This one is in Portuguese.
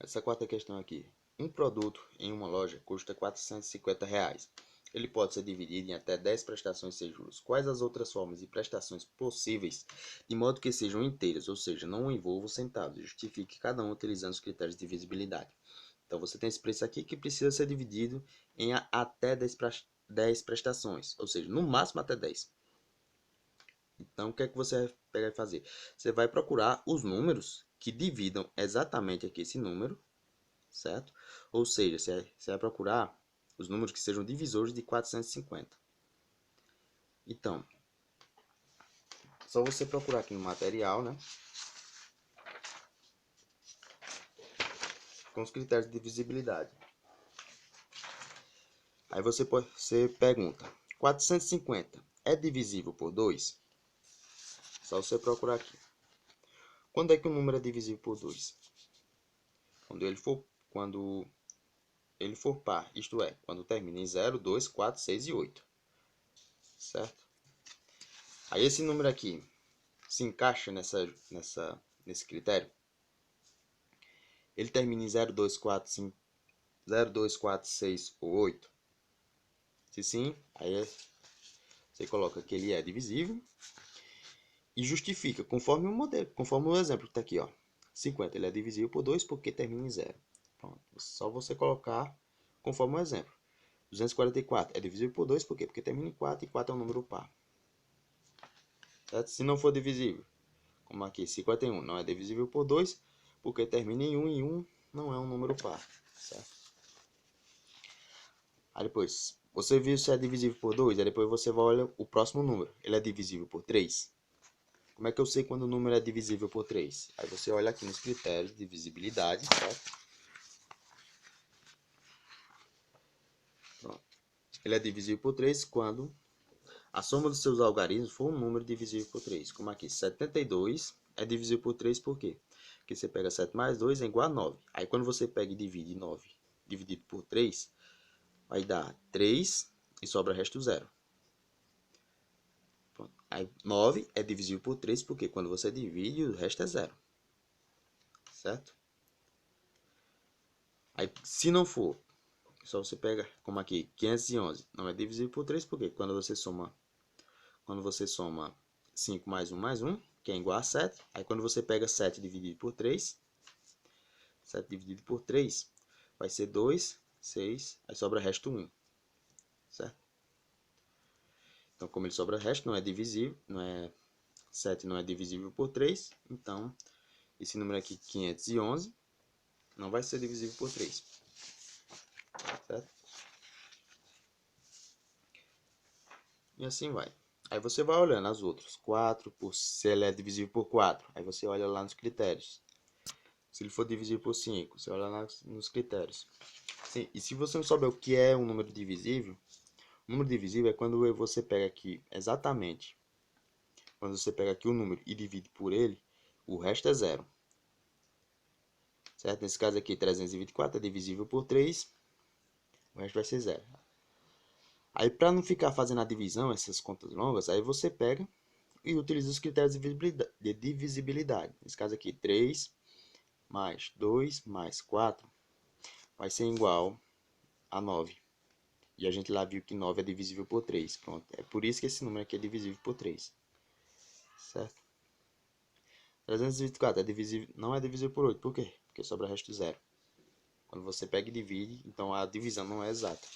Essa quarta questão aqui. Um produto em uma loja custa R$ 450. Ele pode ser dividido em até 10 prestações sem juros. Quais as outras formas de prestações possíveis, de modo que sejam inteiras, ou seja, não envolvam centavos? Justifique cada um utilizando os critérios de divisibilidade. Então, você tem esse preço aqui que precisa ser dividido em até 10 prestações, ou seja, no máximo até 10. Então, o que é que você vai pegar e fazer? Você vai procurar os números que dividam exatamente aqui esse número, certo? Ou seja, você vai procurar os números que sejam divisores de 450. Então, só você procurar aqui no material, né? Com os critérios de divisibilidade. Aí você pergunta, 450 é divisível por 2? Só você procurar aqui. Quando é que o número é divisível por 2? Quando ele for par, isto é, quando termina em 0, 2, 4, 6 e 8. Certo? Aí esse número aqui se encaixa nesse critério. Ele termina em 0, 2, 4, 5, 0, 2, 4, 6 ou 8. Se sim, aí você coloca que ele é divisível e justifica conforme o modelo, conforme o exemplo que está aqui, ó. 50 ele é divisível por 2 porque termina em 0. Pronto, só você colocar conforme o exemplo. 244 é divisível por 2 por quê? Porque termina em 4 e 4 é um número par. Certo? Se não for divisível, como aqui, 51 não é divisível por 2 porque termina em 1 e 1 não é um número par. Certo? Aí depois, você viu se é divisível por 2, aí depois você vai olhar o próximo número. Ele é divisível por 3? Como é que eu sei quando o número é divisível por 3? Aí você olha aqui nos critérios de divisibilidade, certo? Pronto. Ele é divisível por 3 quando a soma dos seus algarismos for um número divisível por 3. Como aqui, 72 é divisível por 3 por quê? Porque você pega 7 mais 2 é igual a 9. Aí quando você pega e divide 9 dividido por 3, vai dar 3 e sobra o resto 0. Pronto. Aí 9 é divisível por 3 porque quando você divide o resto é 0. Certo? Aí se não for, só você pega, como aqui, 511 não é divisível por 3 porque quando você soma 5 mais 1, que é igual a 7, aí quando você pega 7 dividido por 3, 7 dividido por 3 vai ser 2, 6, aí sobra resto 1, certo? Então, como ele sobra resto, não é divisível, 7 não é divisível por 3, então esse número aqui, 511, não vai ser divisível por 3, certo? E assim vai. Aí você vai olhando as outras. 4, se ele é divisível por 4. Aí você olha lá nos critérios. Se ele for divisível por 5, você olha lá nos critérios. Sim, e se você não souber o que é um número divisível, o número divisível é quando você pega aqui exatamente. Quando você pega aqui o número e divide por ele, o resto é 0. Certo? Nesse caso aqui, 324 é divisível por 3, o resto vai ser 0. Aí, para não ficar fazendo a divisão, essas contas longas, aí você pega e utiliza os critérios de divisibilidade. Nesse caso aqui, 3 mais 2 mais 4 vai ser igual a 9. E a gente lá viu que 9 é divisível por 3. Pronto. É por isso que esse número aqui é divisível por 3. Certo? 324 não é divisível por 8. Por quê? Porque sobra o resto zero. Quando você pega e divide, então a divisão não é exata.